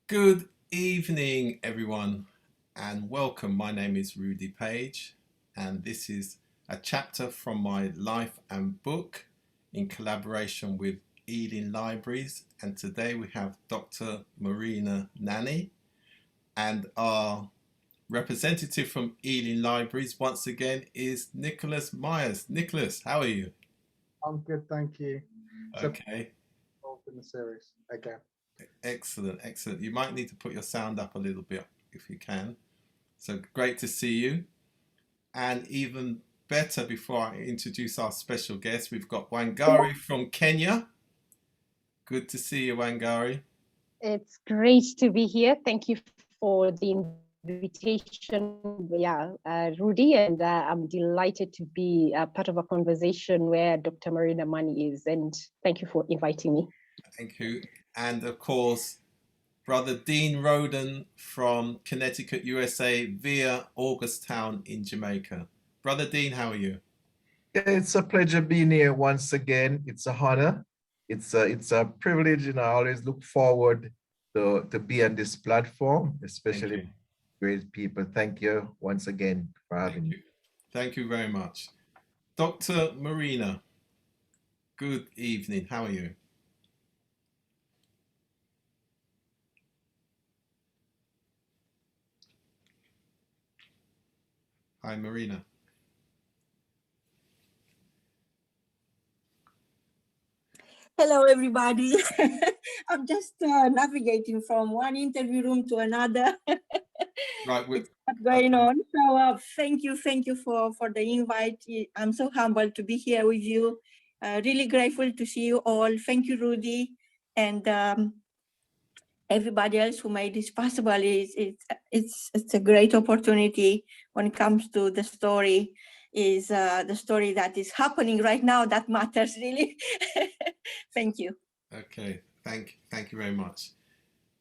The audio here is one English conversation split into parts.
Good evening, everyone, and welcome. My name is Rudy Page, and this is a chapter from my life and book in collaboration with EALING Libraries. And today we have Dr. Marina Nani and our representative from EALING Libraries once again is Nicholas Myers. Nicholas, how are you? I'm good, thank you. Okay. Involved in the series again. Excellent, excellent. You might need to put your sound up a little bit if you can. So great to see you. And even better, before I introduce our special guest, we've got Wangari from Kenya. Good to see you, Wangari. It's great to be here. Thank you for the invitation, Rudy, and I'm delighted to be part of a conversation where Dr. Marina Nani is, and thank you for inviting me. Thank you. And of course, Brother Dean Roden from Connecticut, USA, via Augustown in Jamaica. Brother Dean, how are you? It's a pleasure being here once again. It's an honor. It's a privilege, and I always look forward to be on this platform, especially great people. Thank you once again for having me. Thank you very much. Dr. Marina, good evening. How are you? Hi, Marina. Hello, everybody. I'm just navigating from one interview room to another. Right, it's what's going on. So thank you for the invite. I'm so humbled to be here with you. Really grateful to see you all. Thank you, Rudy, and everybody else who made this possible. It's a great opportunity when it comes to the story. Is the story that is happening right now that matters really. Thank you. Okay, thank you very much.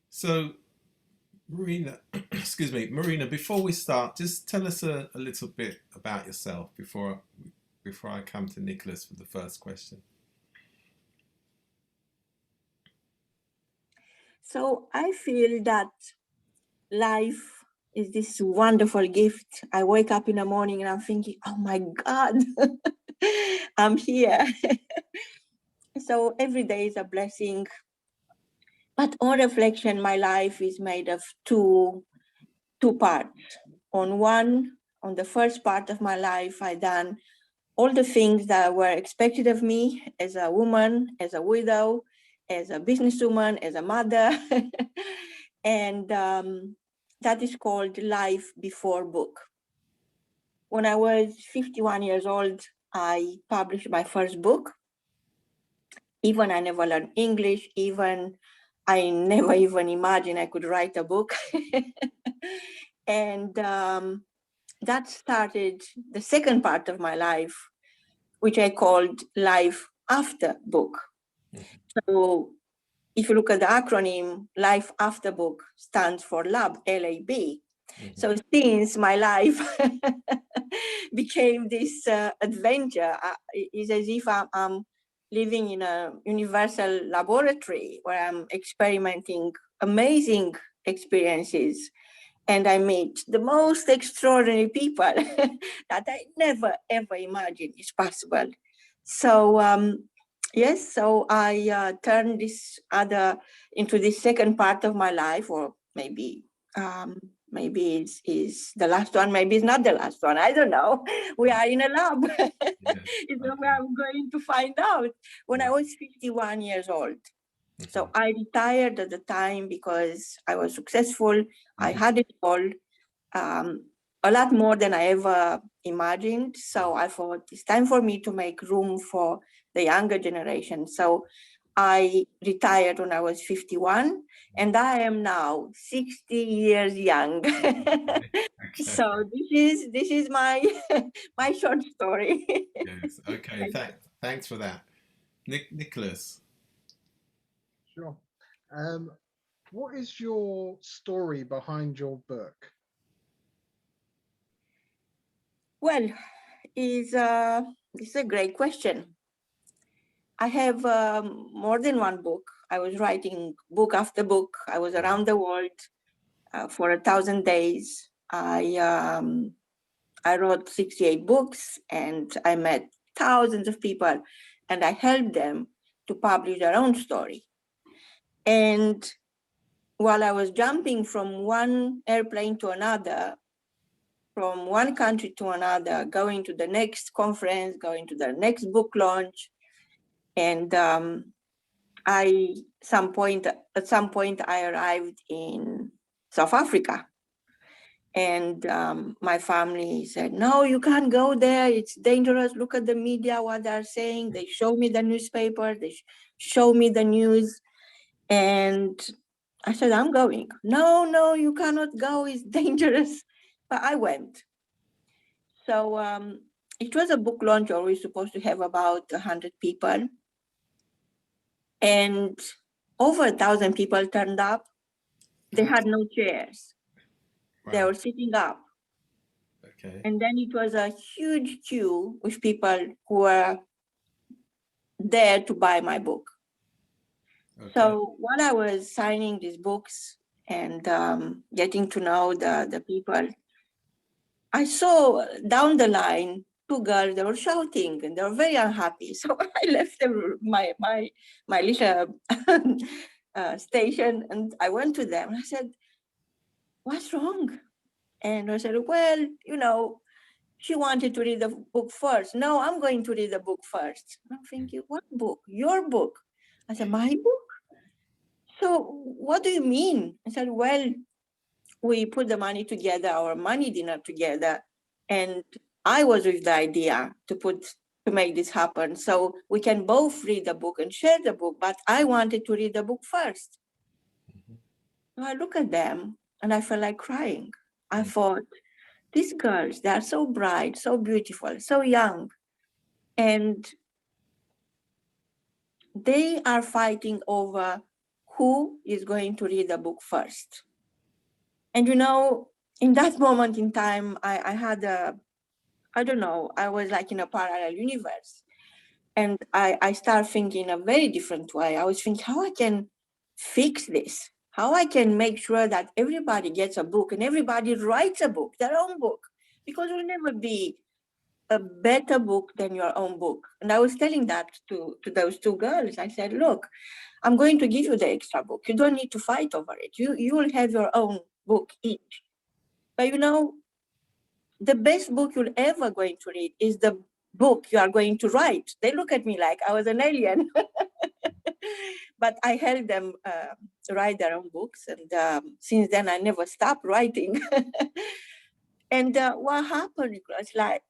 So, Marina, excuse me, Marina, before we start, just tell us a little bit about yourself before I come to Nicholas for the first question. So I feel that life is this wonderful gift. I wake up in the morning and I'm thinking, oh my God, I'm here. So every day is a blessing. But on reflection, my life is made of two parts. On the first part of my life, I done all the things that were expected of me as a woman, as a widow, as a businesswoman, as a mother. And that is called life before book. When I was 51 years old, I published my first book. Even I never learned English, I never even imagined I could write a book. And that started the second part of my life, which I called life after book. So if you look at the acronym, life after book stands for LAB, L-A-B. So since my life became this adventure, it's as if I'm living in a universal laboratory where I'm experimenting amazing experiences, and I meet the most extraordinary people that I never ever imagined is possible. So yes, so I turned this into this second part of my life, or maybe it's the last one, maybe it's not the last one. I don't know. We are in a lab. It's where I'm going to find out. When I was 51 years old. So I retired at the time because I was successful. I had it all, a lot more than I ever imagined. So I thought it's time for me to make room for the younger generation. So I retired when I was 51, and I am now 60 years young. So this is my my short story. Yes. Okay. Thanks for that, Nicholas. Sure. What is your story behind your book? Well, it's a great question. I have more than one book. I was writing book after book. I was around the world for 1,000 days. I wrote 68 books, and I met thousands of people, and I helped them to publish their own story. And while I was jumping from one airplane to another, from one country to another, going to the next conference, going to the next book launch, and at some point I arrived in South Africa. And my family said, no, you can't go there. It's dangerous. Look at the media, what they're saying. They show me the newspaper. They show me the news. And I said, I'm going. No, you cannot go. It's dangerous. But I went. So it was a book launch. We were supposed to have about 100 people. And over 1,000 people turned up. They had no chairs. Wow. They were sitting up. Okay. And then it was a huge queue with people who were there to buy my book. Okay. So while I was signing these books and getting to know the people, I saw down the line 2 girls, they were shouting and they were very unhappy. So I left my little station and I went to them. I said, what's wrong? And I said, well, you know, she wanted to read the book first. No, I'm going to read the book first. I'm thinking, what book? Your book. I said, my book? So what do you mean? I said, well, we put the money together, our money dinner together. And I was with the idea to make this happen. So we can both read the book and share the book, but I wanted to read the book first. So I look at them and I felt like crying. I thought, these girls, they are so bright, so beautiful, so young. And they are fighting over who is going to read the book first. And you know, in that moment in time, I had I don't know, I was like in a parallel universe. And I started thinking in a very different way. I was thinking how I can fix this, how I can make sure that everybody gets a book and everybody writes a book, their own book, because it will never be a better book than your own book. And I was telling that to those 2 girls. I said, look, I'm going to give you the extra book. You don't need to fight over it. You will have your own book each. But you know, the best book you're ever going to read is the book you are going to write. They look at me like I was an alien. But I helped them write their own books. And since then, I never stopped writing. And what happened was like,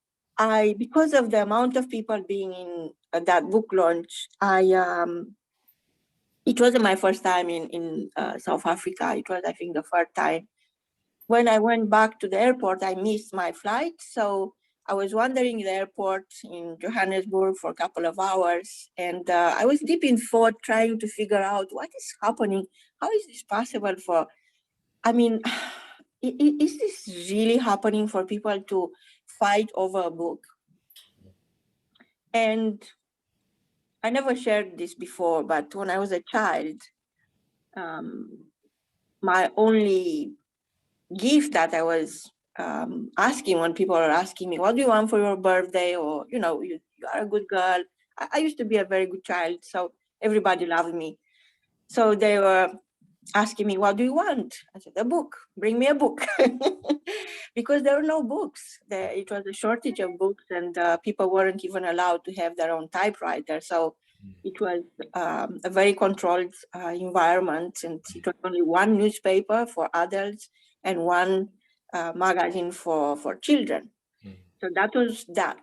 because of the amount of people being in that book launch, it wasn't my first time in South Africa. It was, I think, the 3rd time. When I went back to the airport, I missed my flight. So I was wandering the airport in Johannesburg for a couple of hours. And I was deep in thought, trying to figure out what is happening. How is this possible for, I mean, is this really happening for people to fight over a book? And I never shared this before, but when I was a child, my only gift that I was asking when people are asking me, what do you want for your birthday? Or, you know, you are a good girl. I used to be a very good child, so everybody loved me. So they were asking me, what do you want? I said, a book, bring me a book. Because there were no books. It was a shortage of books, and people weren't even allowed to have their own typewriter. So it was a very controlled environment, and it was only one newspaper for adults and one magazine for children. So that was that.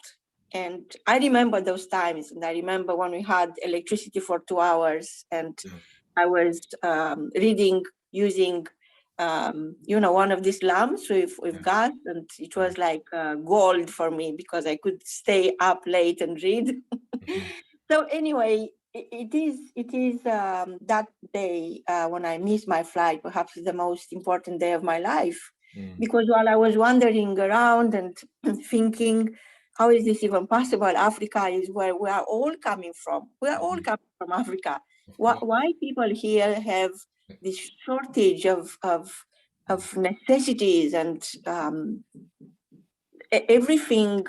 And I remember those times, and I remember when we had electricity for 2 hours, and I was reading using, you know, one of these lamps with gas, and it was like gold for me because I could stay up late and read. So anyway, it is that day when I missed my flight, perhaps the most important day of my life, because while I was wandering around and thinking, how is this even possible? Africa is where we are all coming from. We are all coming from Africa. Why people here have this shortage of necessities, and everything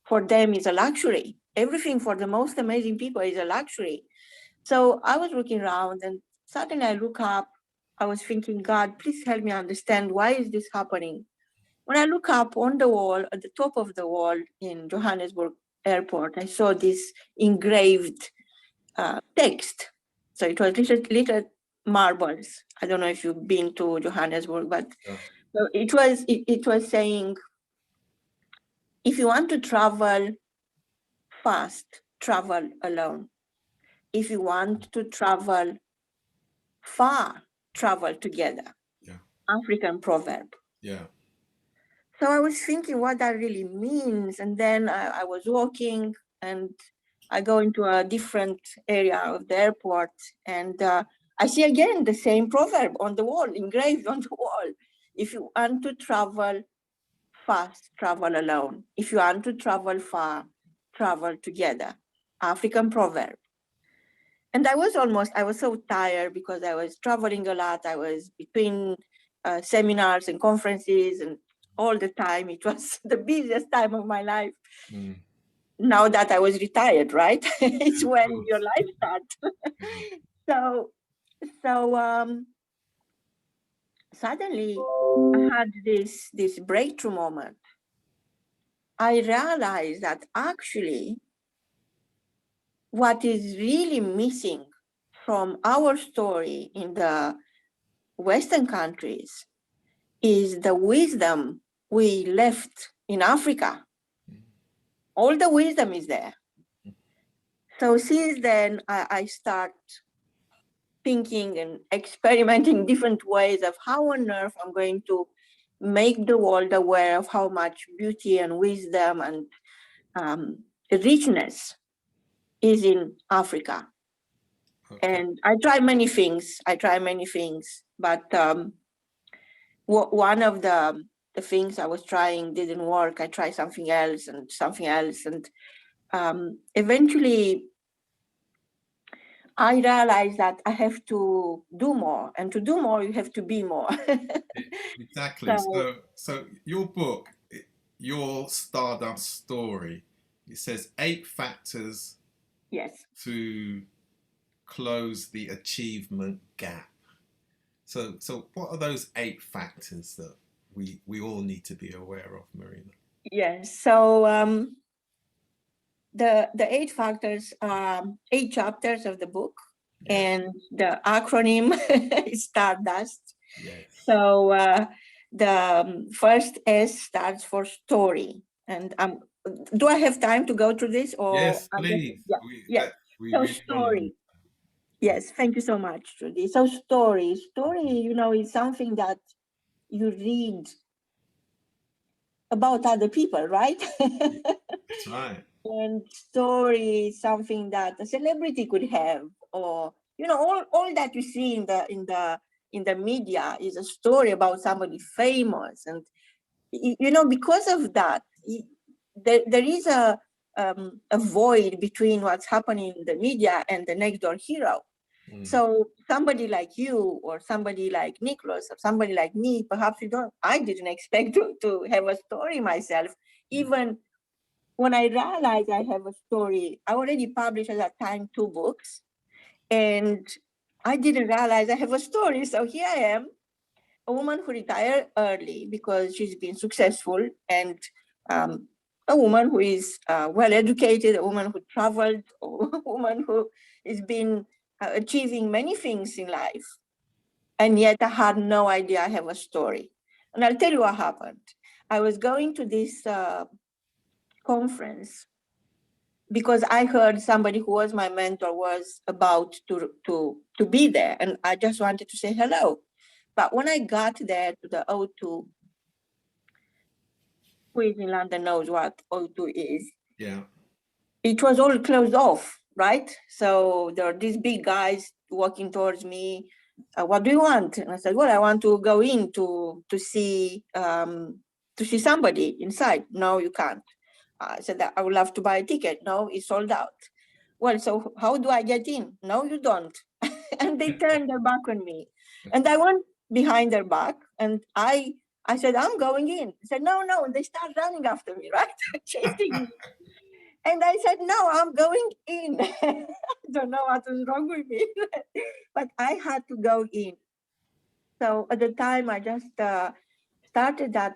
for them is a luxury. Everything for the most amazing people is a luxury. So I was looking around, and suddenly I look up. I was thinking, God, please help me understand, why is this happening? When I look up on the wall, at the top of the wall in Johannesburg airport, I saw this engraved text. So it was little marbles. I don't know if you've been to Johannesburg, but so it was saying, if you want to travel fast, travel alone. If you want to travel far, travel together. Yeah. African proverb. Yeah. So I was thinking what that really means. And then I was walking, and I go into a different area of the airport, and I see again the same proverb on the wall, engraved on the wall. If you want to travel fast, travel alone. If you want to travel far, travel together. African proverb. And I was so tired because I was traveling a lot. I was between seminars and conferences, and all the time. It was the busiest time of my life. Now that I was retired, right? It's when your life starts. So suddenly I had this breakthrough moment. I realized that actually what is really missing from our story in the Western countries is the wisdom we left in Africa. All the wisdom is there. So since then, I start thinking and experimenting different ways of how on earth I'm going to make the world aware of how much beauty and wisdom and richness is in Africa. Okay. And I try many things. But one of the things I was trying didn't work. I tried something else, and eventually I realized that I have to do more, and to do more, you have to be more. Exactly. So your book, your Stardust Story, it says 8 factors. Yes. To close the achievement gap. So what are those 8 factors that we all need to be aware of, Marina? Yes. So the 8 factors are 8 chapters of the book, and the acronym is Stardust. Yes. So the first S stands for story. And do I have time to go through this? Or yes, please. So story. Yes, thank you so much, Judy. So story, is something that you read about other people, right? That's right. And story is something that a celebrity could have, or all that you see in the media is a story about somebody famous, and because of that, there is a void between what's happening in the media and the next door hero. So somebody like you, or somebody like Nicholas, or somebody like me, perhaps I didn't expect to have a story myself. Even when I realized I have a story, I already published at that time 2 books, and I didn't realize I have a story. So here I am, a woman who retired early because she's been successful, and a woman who is well-educated, a woman who traveled, a woman who has been achieving many things in life. And yet I had no idea I have a story. And I'll tell you what happened. I was going to this conference because I heard somebody who was my mentor was about to be there, and I just wanted to say hello. But when I got there to the O2, who is in London knows what O2 is. Yeah. It was all closed off, right? So there are these big guys walking towards me. What do you want? And I said, well, I want to go in to see somebody inside. No, you can't. I said, I would love to buy a ticket. No, it's sold out. Well, so how do I get in? No, you don't. And they turned their back on me. And I went behind their back and I said, I'm going in. I said, no. And they start running after me, right? Chasing me. And I said, no, I'm going in. I don't know what was wrong with me, but I had to go in. So at the time, I just started that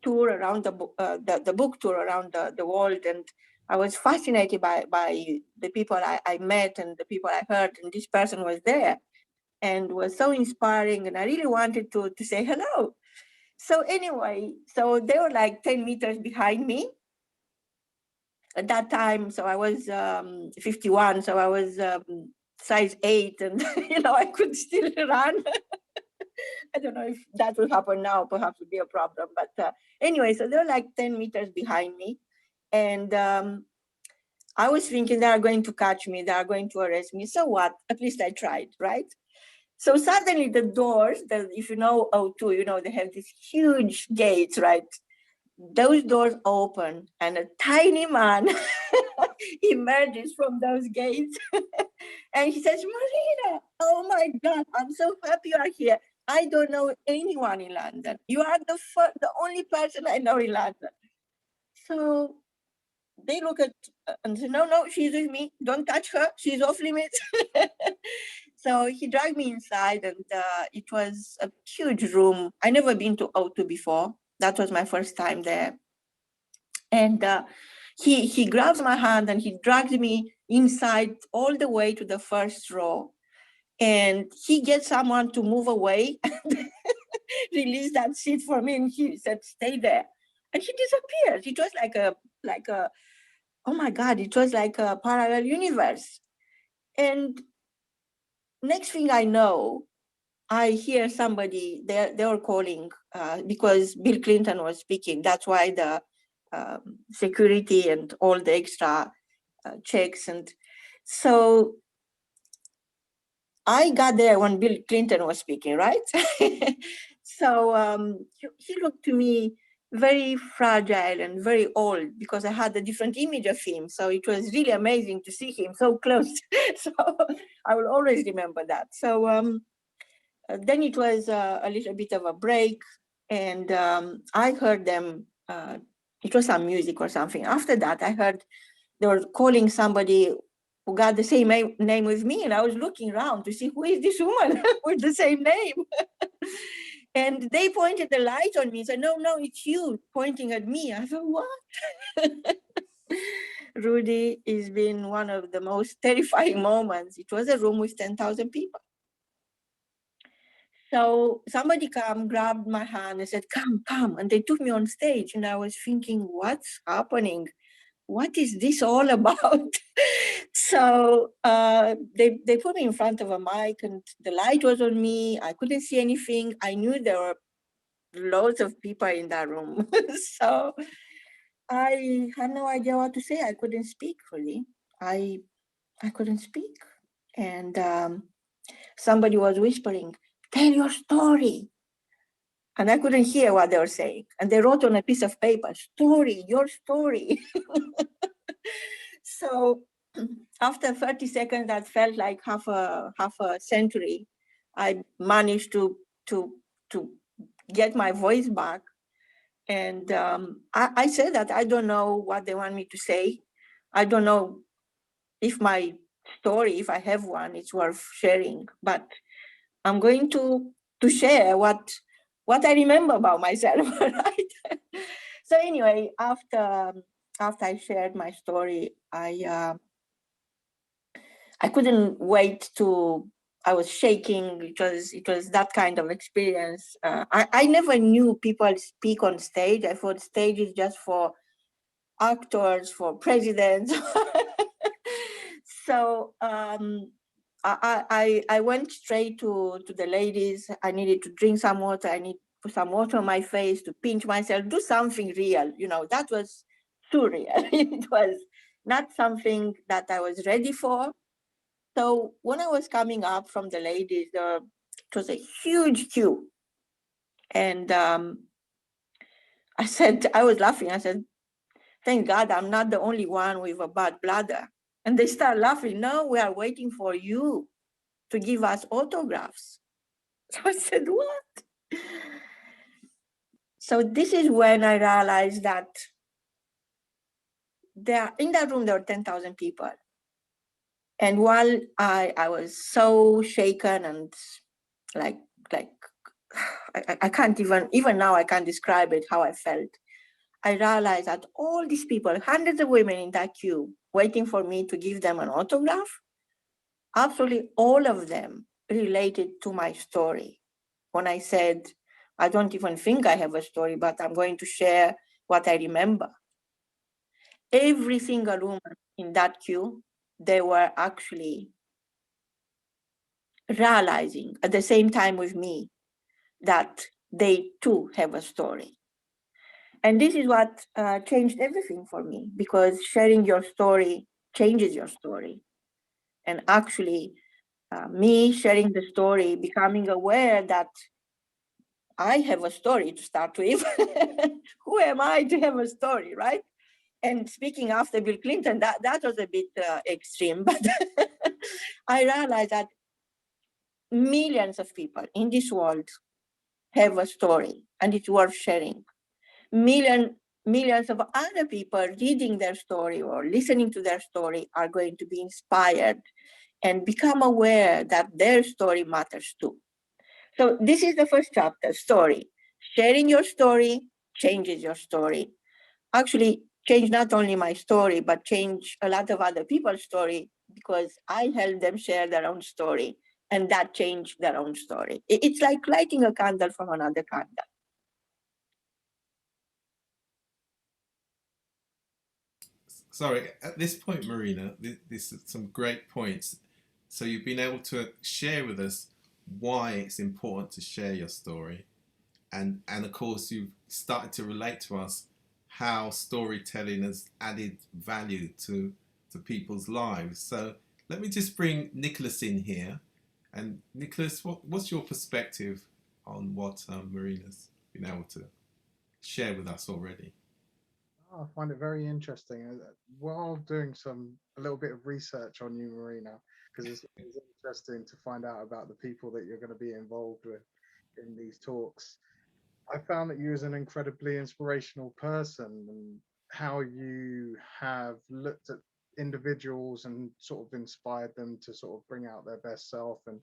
tour around the book tour around the world, and I was fascinated by the people I met and the people I heard, and this person was there and was so inspiring, and I really wanted to say hello. So anyway, so they were like 10 meters behind me at that time. So I was 51, so I was size 8, and I could still run. I don't know if that will happen now, perhaps would be a problem. But anyway, so they're like 10 meters behind me. And I was thinking they are going to catch me, they are going to arrest me. So what? At least I tried, right? So suddenly the doors, if you know O2, they have these huge gates, right? Those doors open and a tiny man emerges from those gates. And he says, Marina, oh my God, I'm so happy you are here. I don't know anyone in London. You are the only person I know in London. So they look at and say, no, she's with me. Don't touch her. She's off limits. So he dragged me inside, and it was a huge room. I never been to O2 before. That was my first time there. And he grabs my hand and he drags me inside all the way to the first row. And he gets someone to move away and release that seat for me. And he said, stay there. And he disappeared. It was like a, oh my God, it was like a parallel universe. And next thing I know, I hear somebody, they were calling because Bill Clinton was speaking. That's why the security and all the extra checks. And so I got there when Bill Clinton was speaking, right? So he looked to me very fragile and very old because I had a different image of him. So it was really amazing to see him so close. So I will always remember that. So then it was a little bit of a break, and I heard them, it was some music or something. After that, I heard they were calling somebody who got the same name with me, and I was looking around to see who is this woman with the same name. And they pointed the light on me and said, no, it's you, pointing at me. I thought, what? Rudy, has been one of the most terrifying moments. It was a room with 10,000 people. So somebody grabbed my hand and said, come. And they took me on stage, and I was thinking, what's happening? What is this all about? So they put me in front of a mic, and the light was on me. I couldn't see anything. I knew there were loads of people in that room. So I had no idea what to say. I couldn't speak really. I couldn't speak. And somebody was whispering, tell your story. And I couldn't hear what they were saying. And they wrote on a piece of paper, story, your story. So after 30 seconds, that felt like half a century. I managed to get my voice back. And I said that I don't know what they want me to say. I don't know if my story, if I have one, it's worth sharing. But I'm going to share what I remember about myself, right? So anyway, after I shared my story, I couldn't wait to. I was shaking. It was that kind of experience. I never knew people speak on stage. I thought stage is just for actors, for presidents. So I went straight to the ladies. I needed to drink some water. I need to put some water on my face, to pinch myself, do something real. That was surreal. It was not something that I was ready for. So when I was coming up from the ladies, it was a huge queue. And I was laughing. I said, thank God I'm not the only one with a bad bladder. And they start laughing. No, we are waiting for you to give us autographs. So I said, what? So this is when I realized that in that room, there were 10,000 people. And while I was so shaken and like I can't even now I can't describe it, how I felt. I realized that all these people, hundreds of women in that queue, waiting for me to give them an autograph, absolutely all of them related to my story. When I said, I don't even think I have a story, but I'm going to share what I remember. Every single woman in that queue, they were actually realizing at the same time with me that they too have a story. And this is what changed everything for me, because sharing your story changes your story. And actually, me sharing the story, becoming aware that I have a story to start with. Who am I to have a story, right? And speaking after Bill Clinton, that was a bit extreme, but I realized that millions of people in this world have a story and it's worth sharing. Millions of other people reading their story or listening to their story are going to be inspired and become aware that their story matters too. So this is the first chapter, story. Sharing your story changes your story. Actually, change not only my story, but change a lot of other people's story, because I help them share their own story, and that changed their own story. It's like lighting a candle from another candle. Sorry, at this point, Marina, this is some great points. So you've been able to share with us why it's important to share your story. And of course, you've started to relate to us how storytelling has added value to people's lives. So let me just bring Nicholas in here. And Nicholas, what's your perspective on what Marina's been able to share with us already? I find it very interesting. While doing a little bit of research on you, Marina, because it's interesting to find out about the people that you're going to be involved with in these talks. I found that you as an incredibly inspirational person, and how you have looked at individuals and sort of inspired them to sort of bring out their best self and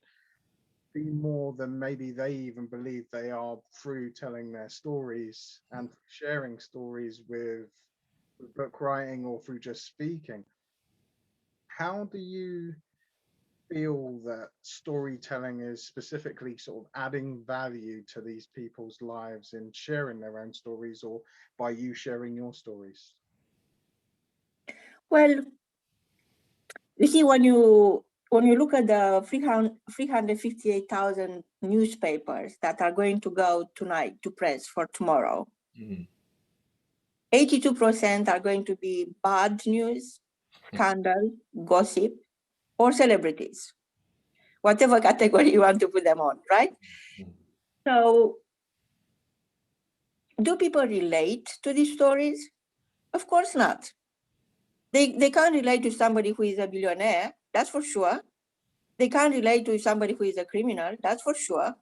be more than maybe they even believe they are, through telling their stories and sharing stories with book writing or through just speaking. How do you feel that storytelling is specifically sort of adding value to these people's lives in sharing their own stories, or by you sharing your stories? Well, you see, when you look at the 358,000 newspapers that are going to go tonight to press for tomorrow, 82% are going to be bad news, scandal, gossip, or celebrities, whatever category you want to put them on, right? So do people relate to these stories? Of course not. They can't relate to somebody who is a billionaire, that's for sure. They can't relate to somebody who is a criminal, that's for sure.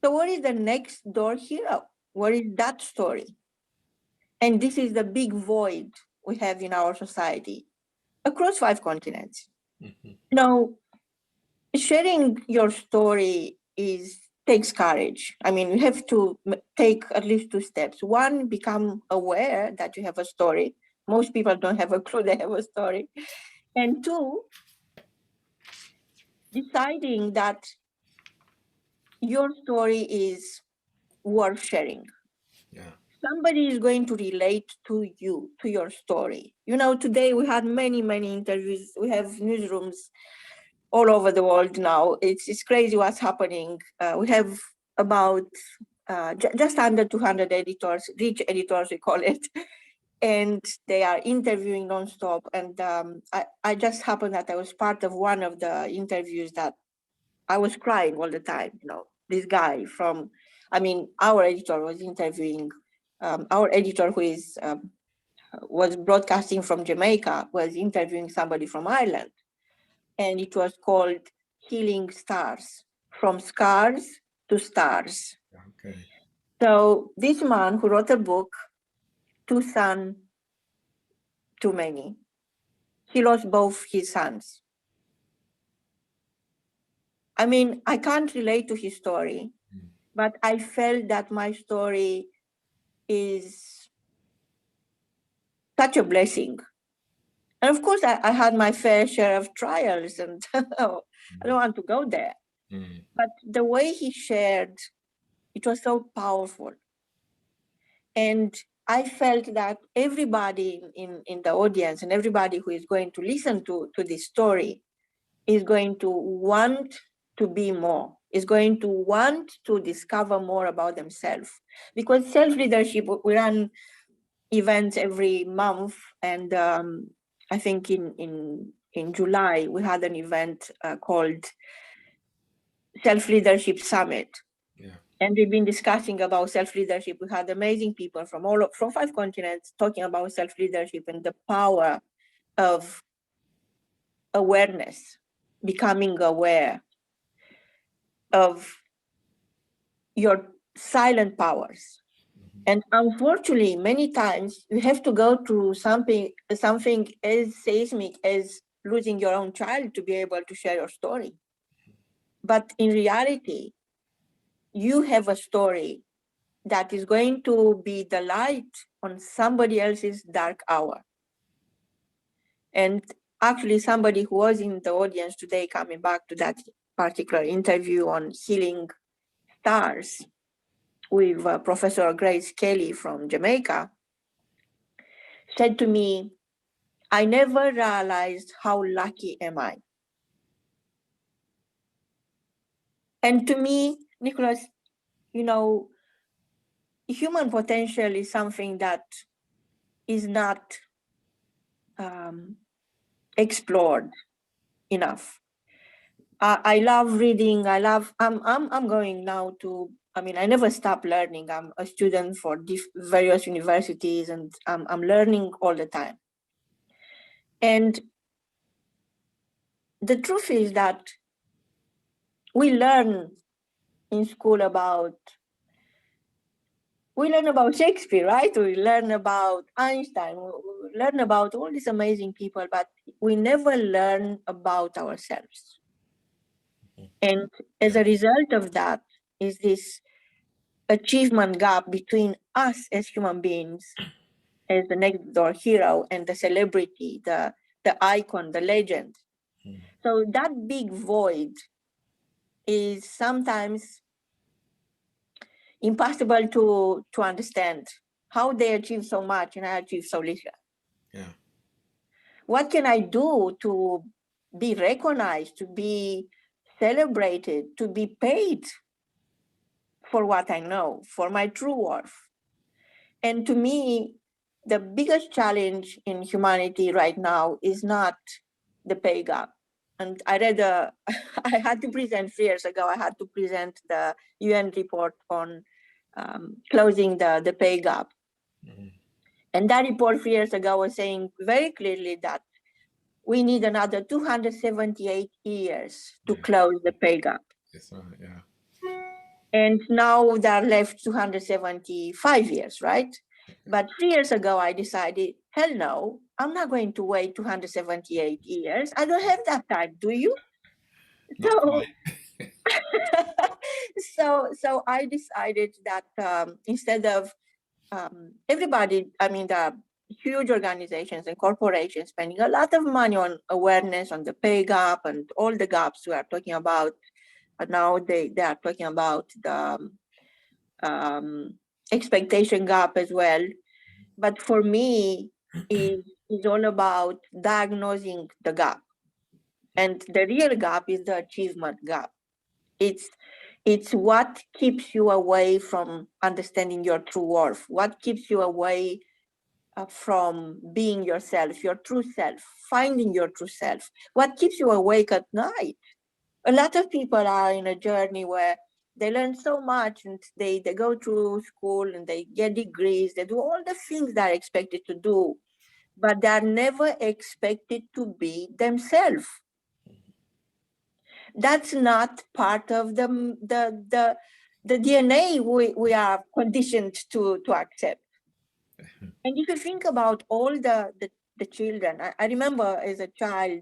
So what is the next door hero? What is that story? And this is the big void we have in our society across 5 continents. Now, sharing your story takes courage. I mean, you have to take at least 2 steps. One, become aware that you have a story. Most people don't have a clue they have a story. And 2, deciding that your story is worth sharing. Yeah. Somebody is going to relate to you, to your story. You know, today we had many interviews. We have newsrooms all over the world now. It's crazy what's happening. We have about just under 200 editors, rich editors we call it, and they are interviewing nonstop. And I just happened that I was part of one of the interviews that I was crying all the time. You know, this guy our editor was interviewing our editor, who is was broadcasting from Jamaica, was interviewing somebody from Ireland. And it was called Healing Stars, From Scars to Stars. Okay. So this man who wrote a book, Two Sons Too Many, he lost both his sons. I mean, I can't relate to his story, but I felt that my story is such a blessing. And of course, I had my fair share of trials, and I don't want to go there. But the way he shared, it was so powerful. And I felt that everybody in the audience and everybody who is going to listen to this story is going to want to be more, is going to want to discover more about themselves. Because self-leadership, we run events every month, and I think in July we had an event called Self-Leadership Summit. Yeah. And we've been discussing about self-leadership. We had amazing people from 5 continents talking about self-leadership and the power of awareness, becoming aware of your silent powers. And unfortunately, many times you have to go through something as seismic as losing your own child to be able to share your story. But in reality, you have a story that is going to be the light on somebody else's dark hour. And actually, somebody who was in the audience today, coming back to that particular interview on Healing Stars with Professor Grace Kelly from Jamaica, said to me, I never realized how lucky am I. And to me, Nicholas, you know, human potential is something that is not explored enough. I love reading. I'm going now to, I mean, I never stop learning. I'm a student for various universities, and I'm learning all the time. And the truth is that we learn in school about Shakespeare, right? We learn about Einstein, we learn about all these amazing people, but we never learn about ourselves. And as a result of that is this achievement gap between us as human beings, as the next door hero, and the celebrity, the icon, the legend. So that big void is sometimes impossible to understand. How they achieve so much and I achieve so little. Yeah. What can I do to be recognized, to be celebrated, to be paid for what I know, for my true worth? And to me, the biggest challenge in humanity right now is not the pay gap. And I read I had to present 3 years ago, I had to present the UN report on closing the pay gap. And that report 3 years ago was saying very clearly that we need another 278 years to close the pay gap. That's right, yeah. And now there are left 275 years, right? But 3 years ago, I decided, hell no, I'm not going to wait 278 years. I don't have that time, do you? So I decided that instead of everybody, I mean, the huge organizations and corporations spending a lot of money on awareness on the pay gap and all the gaps we are talking about. But now they are talking about the expectation gap as well. But for me, it's all about diagnosing the gap. And the real gap is the achievement gap. It's what keeps you away from understanding your true worth, what keeps you away from being yourself, your true self, finding your true self, what keeps you awake at night. A lot of people are in a journey where they learn so much and they go through school and they get degrees, they do all the things they're expected to do. but they are never expected to be themselves. That's not part of the DNA we are conditioned to accept. And if you think about all the children, I remember as a child,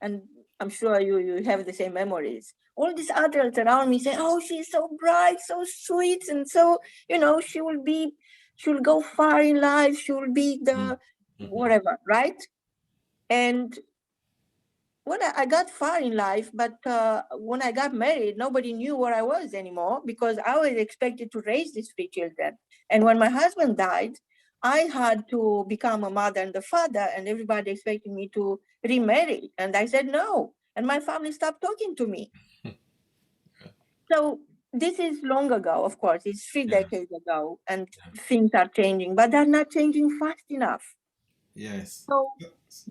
and I'm sure you have the same memories, all these adults around me say, oh, she's so bright, so sweet, and so, she'll go far in life, she'll be the whatever, right? And when I got far in life, but when I got married, nobody knew where I was anymore because I was expected to raise these 3 children. And when my husband died, I had to become a mother and a father, and everybody expected me to remarry. And I said no. And my family stopped talking to me. So this is long ago, of course, it's 3 decades ago, and things are changing, but they're not changing fast enough. Yes. So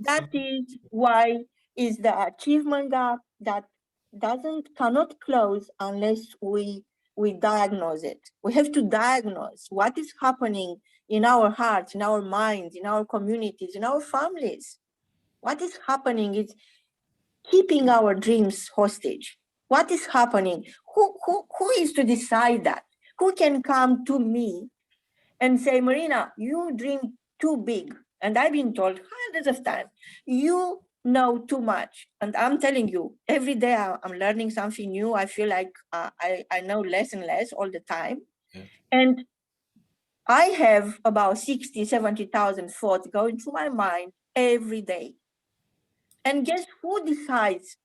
that is why is the achievement gap that cannot close unless we diagnose it. We have to diagnose what is happening in our hearts, in our minds, in our communities, in our families. What is happening is keeping our dreams hostage. What is happening? Who is to decide that? Who can come to me and say, Marina, you dream too big. And I've been told hundreds of times, you know too much. And I'm telling you, every day I'm learning something new. I feel like I know less and less all the time. Yeah. And I have about 60, 70,000 thoughts going through my mind every day. And guess who decides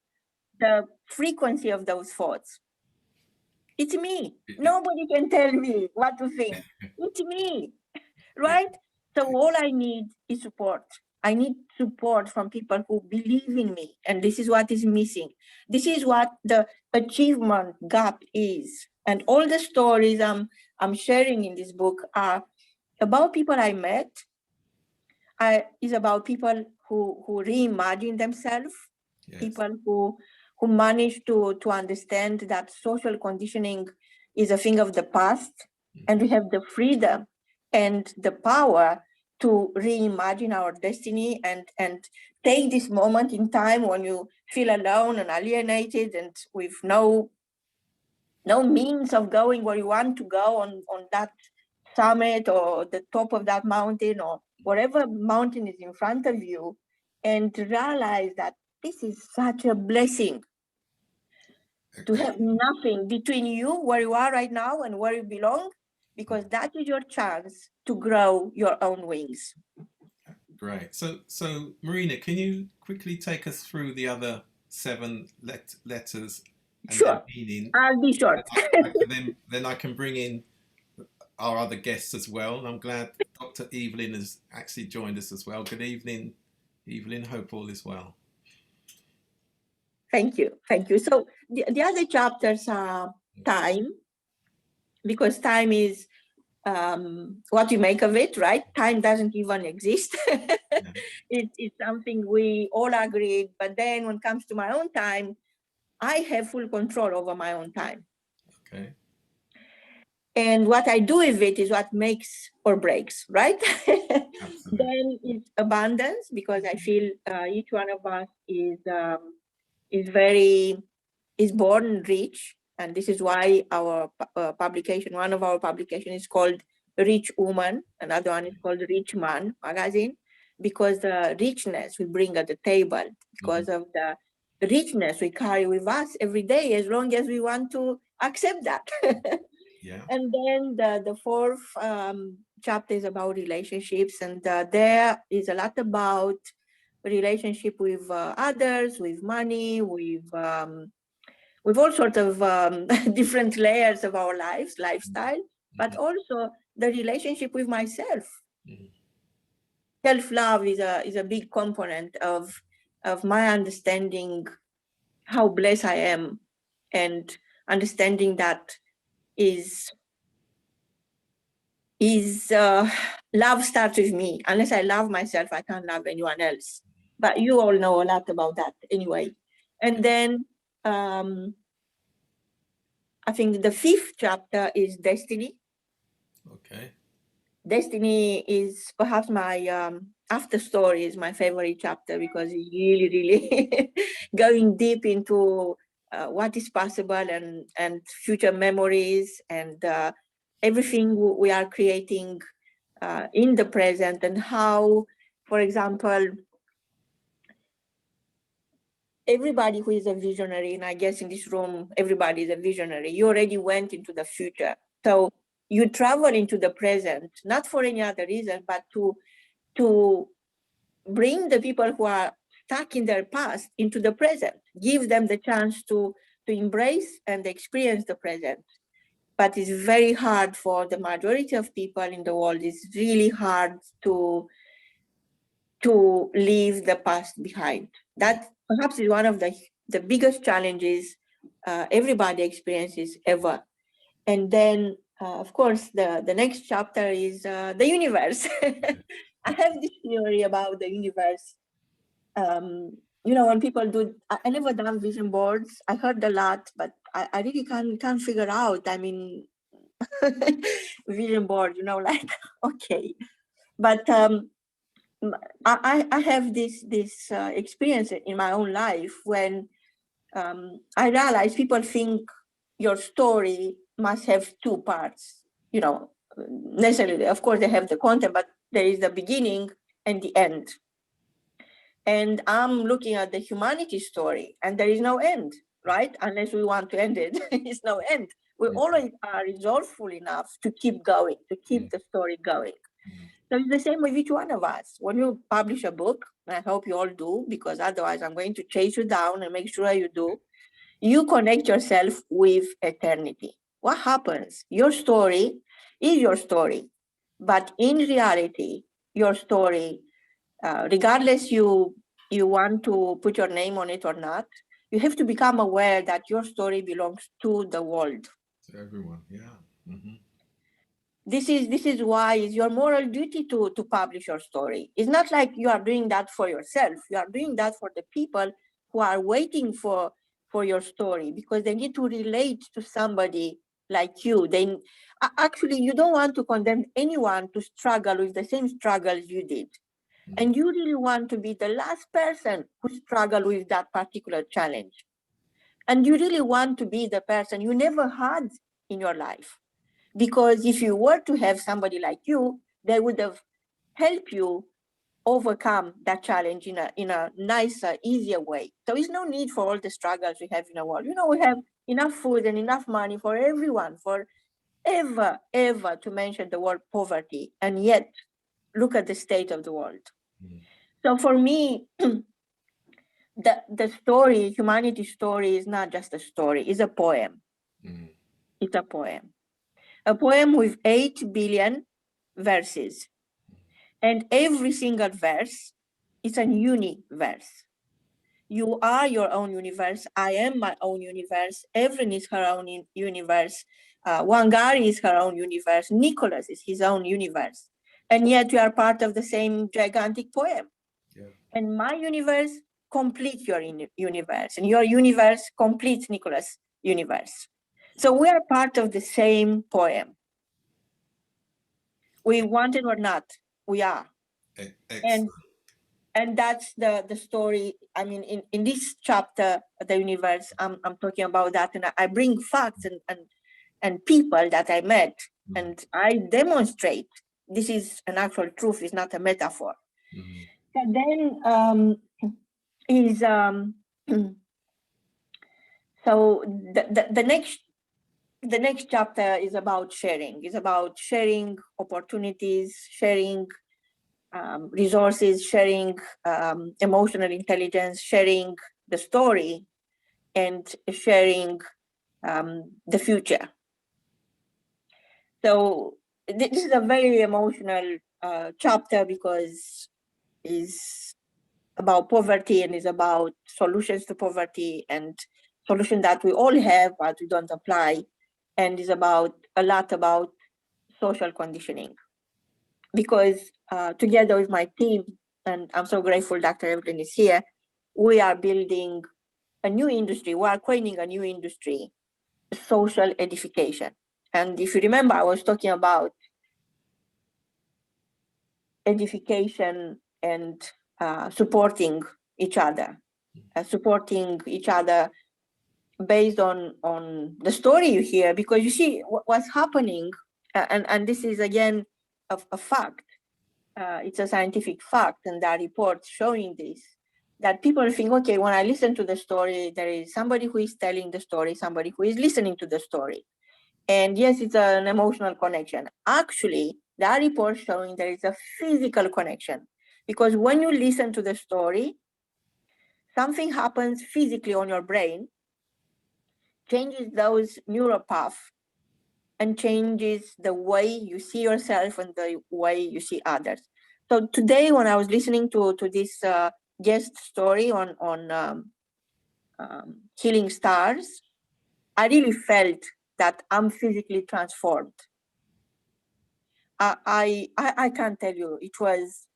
the frequency of those thoughts? It's me. Nobody can tell me what to think. It's me, right? So all I need is support. I need support from people who believe in me. And this is what is missing. This is what the achievement gap is. And all the stories I'm sharing in this book are about people I met. Is about people who reimagine themselves, people who manage to understand that social conditioning is a thing of the past, and we have the freedom and the power to reimagine our destiny and take this moment in time when you feel alone and alienated and with no means of going where you want to go on that summit or the top of that mountain or whatever mountain is in front of you, and realize that this is such a blessing to have nothing between you, where you are right now, and where you belong, because that is your chance to grow your own wings. Great. So Marina, can you quickly take us through the other 7 letters and Sure. their meaning? I'll be short. Then I can bring in our other guests as well. And I'm glad Dr. Evelyn has actually joined us as well. Good evening, Evelyn. Hope all is well. Thank you. Thank you. So the other chapters are time, because time is what you make of it, right? Time doesn't even exist. It's something we all agree. But then when it comes to my own time, I have full control over my own time. Okay. And what I do with it is what makes or breaks, right? Then it's abundance, because I feel each one of us is born rich. And this is why our publication, one of our publications is called Rich Woman, another one is called Rich Man magazine, because the richness we bring at the table, because of the richness we carry with us every day, as long as we want to accept that. And then the 4th chapter is about relationships, and there is a lot about relationship with others, with money, with all sorts of different layers of our lives, lifestyle, but also the relationship with myself. Self-love is a big component of my understanding how blessed I am, and understanding that love starts with me. Unless I love myself, I can't love anyone else. But you all know a lot about that anyway. And then I think the 5th chapter is destiny. Okay. Destiny is perhaps my after story is my favorite chapter, because it's really going deep into what is possible and future memories and everything we are creating in the present, and how, for example, everybody who is a visionary, and I guess in this room, everybody is a visionary, you already went into the future. So you travel into the present, not for any other reason, but to bring the people who are stuck in their past into the present, give them the chance to embrace and experience the present. But it's very hard for the majority of people in the world. It's really hard to leave the past behind. That perhaps is one of the biggest challenges everybody experiences ever. And then, of course, the next chapter is the universe. I have this theory about the universe. You know, when people do, I never done vision boards. I heard a lot, but I really can't figure out. I mean, vision board, you know, like, okay. But I have this experience in my own life when I realize people think your story must have two parts, you know, necessarily. Of course, they have the content, but there is the beginning and the end. And I'm looking at the humanity story, and there is no end, right? Unless we want to end it, there's no end. We always are resourceful enough to keep going, to keep the story going. So it's the same with each one of us. When you publish a book, and I hope you all do, because otherwise I'm going to chase you down and make sure you do, you connect yourself with eternity. What happens? Your story is your story, but in reality, your story, regardless you want to put your name on it or not, you have to become aware that your story belongs to the world. To everyone, yeah. Mm-hmm. This is why it's your moral duty to publish your story. It's not like you are doing that for yourself. You are doing that for the people who are waiting for your story, because they need to relate to somebody like you. Then actually, you don't want to condemn anyone to struggle with the same struggles you did. And you really want to be the last person who struggled with that particular challenge. And you really want to be the person you never had in your life. Because if you were to have somebody like you, they would have helped you overcome that challenge in a nicer, easier way. So there's no need for all the struggles we have in the world. You know, we have enough food and enough money for everyone, for ever to mention the word poverty. And yet, look at the state of the world. So for me, the story, humanity story, is not just a story, it's a poem. It's a poem. A poem with 8 billion verses. And every single verse is a universe. You are your own universe. I am my own universe. Evelyn is her own universe. Wangari is her own universe. Nicholas is his own universe. And yet we are part of the same gigantic poem. Yeah. And my universe completes your universe. And your universe completes Nicholas' universe. So we are part of the same poem. We want it or not, we are. And that's the story. I mean, in this chapter, the universe, I'm talking about that, and I bring facts and people that I met, and I demonstrate this is an actual truth, it's not a metaphor. And then so the next chapter is about sharing. It's about sharing opportunities, sharing resources, sharing emotional intelligence, sharing the story, and sharing the future. So this is a very emotional chapter, because it's about poverty and is about solutions to poverty and solutions that we all have but we don't apply, and is about a lot about social conditioning. Because together with my team, and I'm so grateful Dr. Evelyn is here, we are building a new industry. We are creating a new industry, social edification. And if you remember, I was talking about edification and supporting each other based on the story you hear, because you see what's happening, and this is again a fact. It's a scientific fact, and there are reports showing this, that people think, okay, when I listen to the story, there is somebody who is telling the story, somebody who is listening to the story. And yes, it's an emotional connection. Actually, there are reports showing there is a physical connection, because when you listen to the story, something happens physically on your brain, changes those neural paths, and changes the way you see yourself and the way you see others. So today, when I was listening to this guest story on healing stars, I really felt that I'm physically transformed. I can't tell you, it was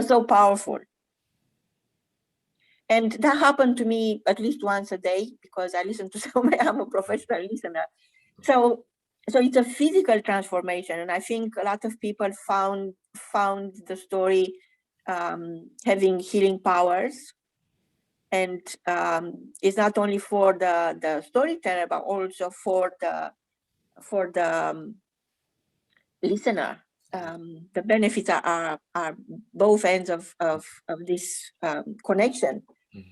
so powerful. And that happened to me at least once a day, because I listen to so many, I'm a professional listener. So it's a physical transformation. And I think a lot of people found the story having healing powers. And it's not only for the storyteller, but also for the listener. The benefits are both ends of this connection,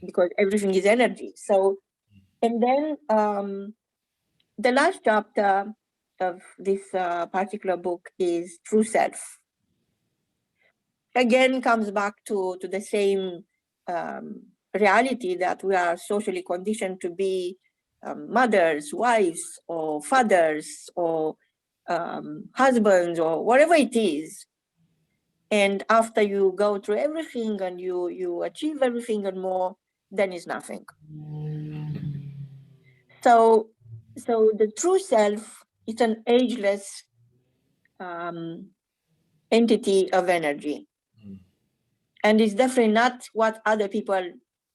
because everything is energy. So, and then the last chapter of this particular book is True Self. Again, comes back to the same reality that we are socially conditioned to be mothers, wives, or fathers, or husbands, or whatever it is. And after you go through everything and you achieve everything and more, then it's nothing. So the true self is an ageless entity of energy. And it's definitely not what other people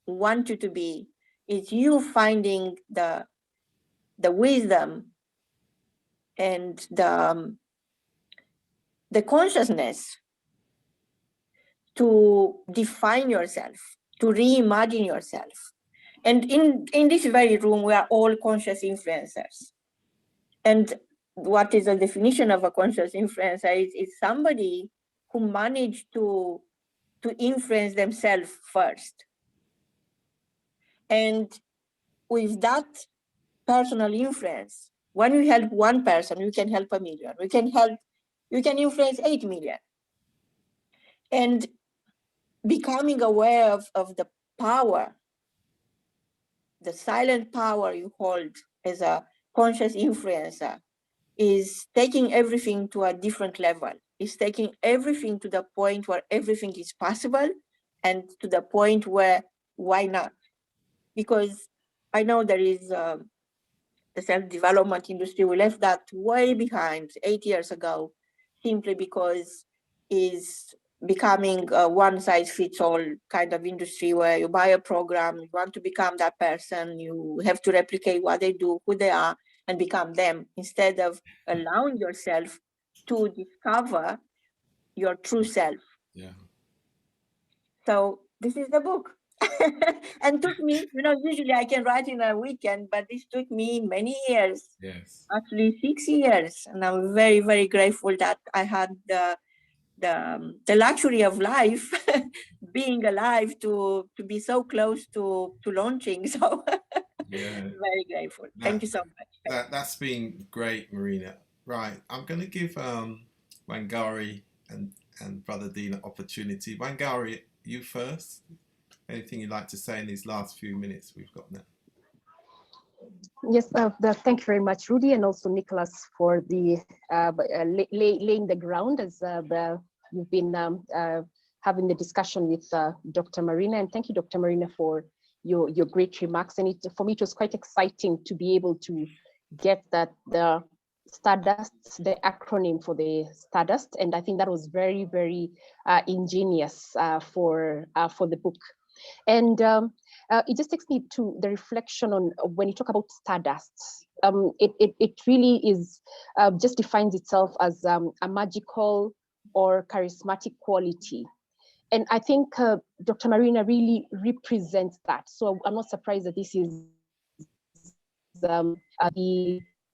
want you to be. It's you finding the wisdom and the consciousness to define yourself, to reimagine yourself. And in this very room, we are all conscious influencers. And what is the definition of a conscious influencer? Is somebody who managed to influence themselves first. And with that personal influence, when you help one person, you can help 1 million. You can influence 8 million. And becoming aware of the power, the silent power you hold as a conscious influencer, is taking everything to a different level. It's taking everything to the point where everything is possible, and to the point where, why not? Because I know there is the self-development industry, we left that way behind 8 years ago, simply because is becoming a one-size-fits-all kind of industry, where you buy a program, you want to become that person, you have to replicate what they do, who they are, and become them, instead of allowing yourself to discover your true self. Yeah. So this is the book. And took me, usually I can write in a weekend, but this took me many years. Yes. Actually 6 years. And I'm very, very grateful that I had the luxury of life, being alive, to be so close to launching. So Yeah. very grateful. Thank you so much. That's been great, Marina. Right, I'm going to give Wangari and Brother Dean an opportunity. Wangari, you first. Anything you'd like to say in these last few minutes we've got now? Yes, thank you very much, Rudy, and also Nicholas, for the laying the ground as you've been having the discussion with Dr. Marina. And thank you, Dr. Marina, for your great remarks. And for me, it was quite exciting to be able to get that the Stardust, the acronym for the Stardust, and I think that was very, very ingenious for the book. And it just takes me to the reflection on when you talk about Stardust. It really is just defines itself as a magical or charismatic quality. And I think Dr. Marina really represents that. So I'm not surprised that this is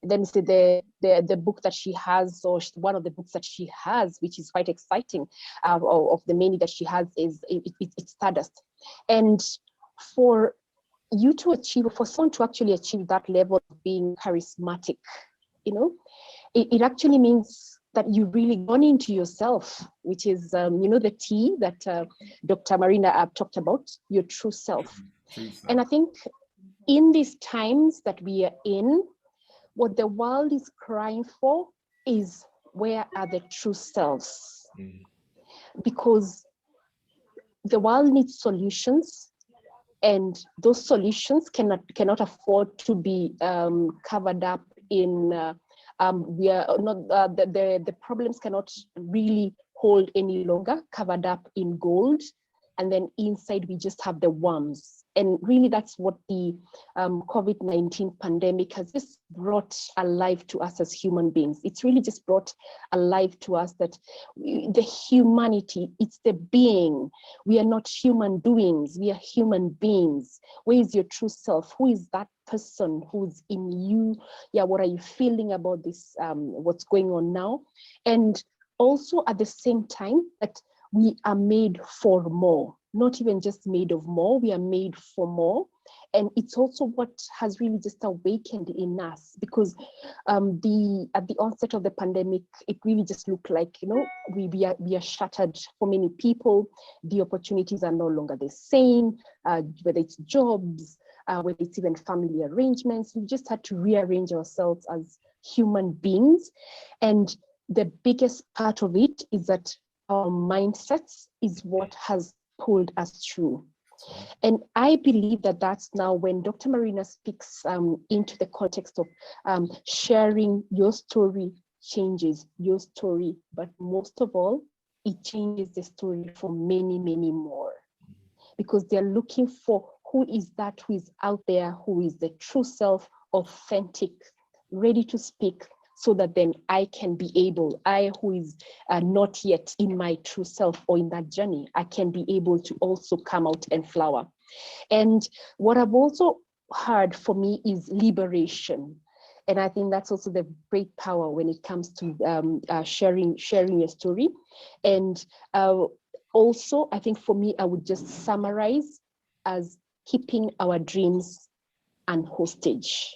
let me say the book that she has, or one of the books that she has, which is quite exciting, of the many that she has, is it's Stardust. And for you to achieve, for someone to actually achieve that level of being charismatic, you know, it actually means that you really gone into yourself, which is, you know, the T that Dr. Marina talked about, your true self. And I think in these times that we are in, what the world is crying for is, where are the true selves? Because the world needs solutions, and those solutions cannot afford to be covered up in we are not the problems cannot really hold any longer covered up in gold, and then inside we just have the worms. And really that's what the COVID-19 pandemic has just brought alive to us as human beings. It's really just brought alive to us that the humanity, it's the being. We are not human doings, we are human beings. Where is your true self? Who is that person who's in you? Yeah, what are you feeling about this, what's going on now? And also at the same time that we are made for more, not even just made of more, we are made for more. And it's also what has really just awakened in us, because at the onset of the pandemic, it really just looked like, you know, we are shattered for many people. The opportunities are no longer the same, whether it's jobs, whether it's even family arrangements. We just had to rearrange ourselves as human beings. And the biggest part of it is that our mindsets is what has pulled us through. And I believe that that's now when Dr. Marina speaks into the context of sharing your story changes your story, but most of all, it changes the story for many, many more, because they're looking for who is that who is out there, who is the true self, authentic, ready to speak, so that then I can be able, I who is not yet in my true self or in that journey, I can be able to also come out and flower. And what I've also heard for me is liberation. And I think that's also the great power when it comes to sharing your story. And also, I think for me, I would just summarize as keeping our dreams unhostage.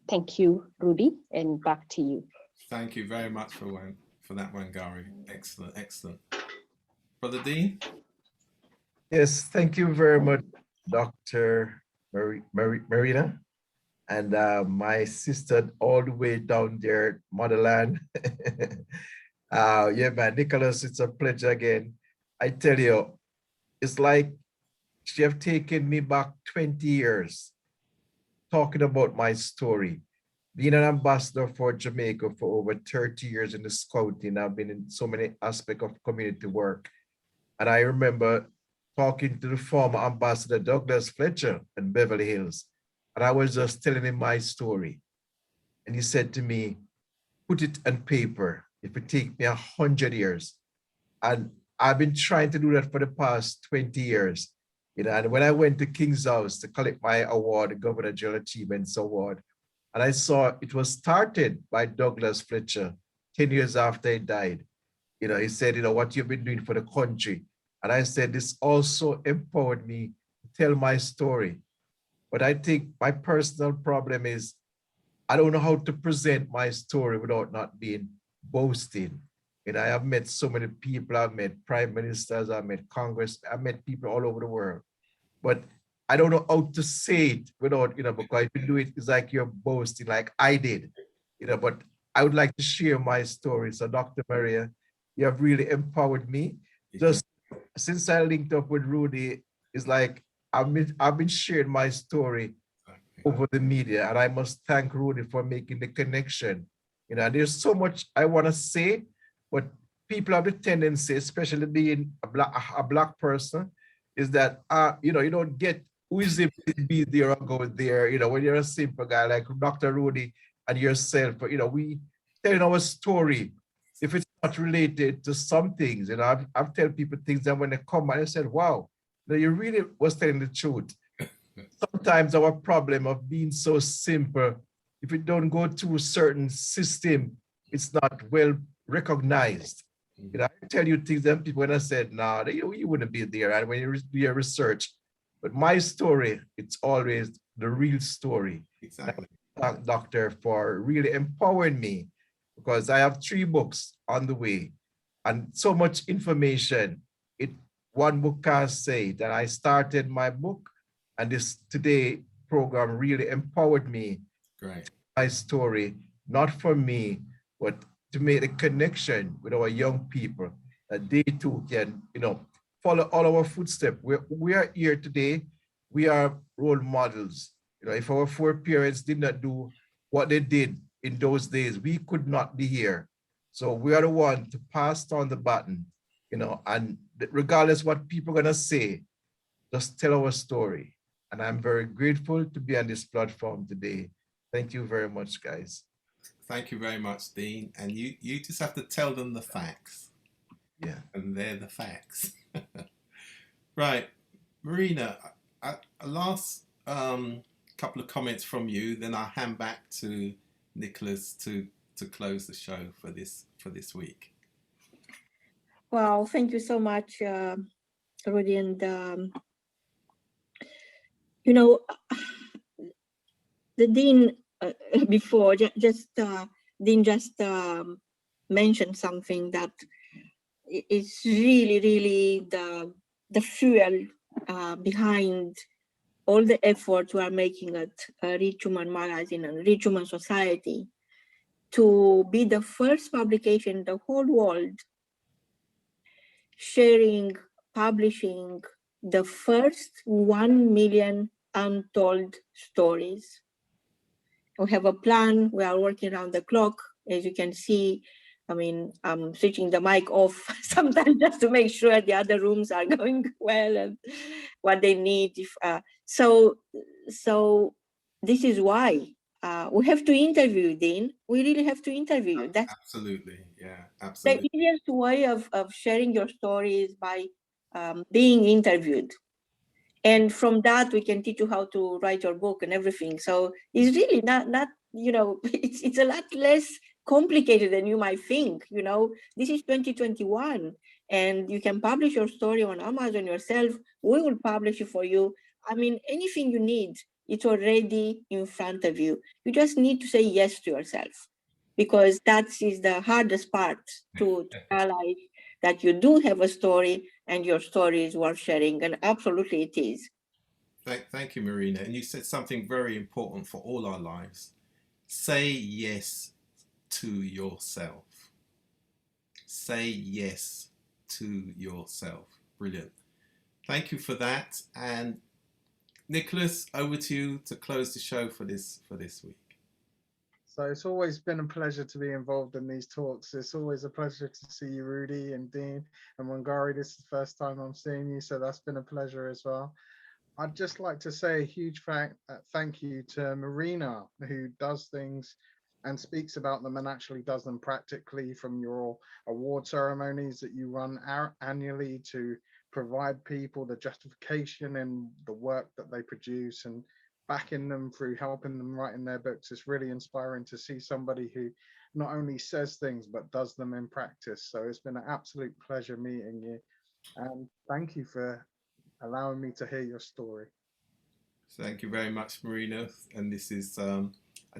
Thank you, Rudy, and back to you. Thank you very much for that, Wangari. Excellent, excellent. Brother Dean? Yes, thank you very much, Dr. Marina, and my sister all the way down there, motherland. Yeah, man, Nicholas, it's a pleasure again. I tell you, it's like she have taken me back 20 years talking about my story. Being an ambassador for Jamaica for over 30 years in the Scouting, I've been in so many aspects of community work. And I remember talking to the former ambassador, Douglas Fletcher in Beverly Hills. And I was just telling him my story. And he said to me, put it on paper. It would take me 100 years. And I've been trying to do that for the past 20 years. You know, and when I went to King's House to collect my award, the Governor General Achievements Award, and I saw it was started by Douglas Fletcher 10 years after he died. You know, he said, you know, what you've been doing for the country. And I said, this also empowered me to tell my story. But I think my personal problem is I don't know how to present my story without not being boasting. You know, I have met so many people. I've met prime ministers, I've met Congress, I've met people all over the world. But I don't know how to say it without, you know, because if you do it, it's like you're boasting, like I did, you know, but I would like to share my story. So Dr. Maria, you have really empowered me. Just since I linked up with Rudy, it's like I've been sharing my story over the media, and I must thank Rudy for making the connection. You know, there's so much I want to say, but people have the tendency, especially being a black person, is that you know, you don't get who is it to be there or go there. You know, when you're a simple guy like Dr. Rudy and yourself, you know, we telling our story if it's not related to some things, you know, I've told people things that when they come back, I said, wow, you really was telling the truth. Sometimes our problem of being so simple, if it don't go through a certain system, it's not well recognized. You know, I tell you things that people when I said, nah, you wouldn't be there. And when you do your research, but my story, it's always the real story. Exactly. Thank Doctor for really empowering me, because I have 3 books on the way and so much information. One book can't say that I started my book, and this today program really empowered me. Great. My story, not for me, but to make a connection with our young people, that they too can, you know, follow all our footsteps. We are here today. We are role models. You know, if our foreparents did not do what they did in those days, we could not be here. So we are the one to pass on the baton, you know, and regardless what people are gonna say, just tell our story. And I'm very grateful to be on this platform today. Thank you very much, guys. Thank you very much, Dean. And you just have to tell them the facts. Yeah. And they're the facts. Right. Marina, a last couple of comments from you, then I'll hand back to Nicholas to close the show for this week. Wow, thank you so much, Rudy. And, you know, the Dean before, Dean just mentioned something that is really, really the fuel behind all the efforts we are making at Rich Human Magazine and Rich Human Society to be the first publication in the whole world sharing, publishing the first 1 million untold stories. We have a plan. We are working around the clock. As you can see, I mean, I'm switching the mic off sometimes just to make sure the other rooms are going well and what they need. So this is why we have to interview you, Dean. We really have to interview you. That's absolutely, yeah, absolutely. The easiest way of sharing your story is by being interviewed. And from that, we can teach you how to write your book and everything. So it's really not you know, it's a lot less complicated than you might think. You know, this is 2021, and you can publish your story on Amazon yourself. We will publish it for you. I mean, anything you need, it's already in front of you. You just need to say yes to yourself, because that is the hardest part, to realize that you do have a story and your story is worth sharing. And absolutely it is. Thank you, Marina. And you said something very important for all our lives. Say yes to yourself. Say yes to yourself. Brilliant. Thank you for that. And Nicholas, over to you to close the show for this week. So it's always been a pleasure to be involved in these talks. It's always a pleasure to see you, Rudy and Dean and Wangari. This is the first time I'm seeing you, so that's been a pleasure as well. I'd just like to say a huge thank you to Marina, who does things and speaks about them and actually does them practically, from your award ceremonies that you run annually to provide people the justification in the work that they produce and backing them through helping them write in their books. It's really inspiring to see somebody who not only says things but does them in practice. So it's been an absolute pleasure meeting you, and thank you for allowing me to hear your story. Thank you very much, Marina. And this is a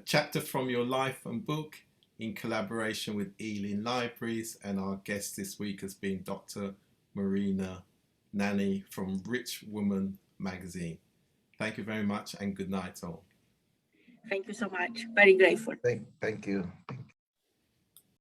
chapter from your life and book in collaboration with EALING Libraries. And our guest this week has been Dr. Marina Nani from Rich Woman Magazine. Thank you very much and good night all. Thank you so much. Very grateful. Thank you.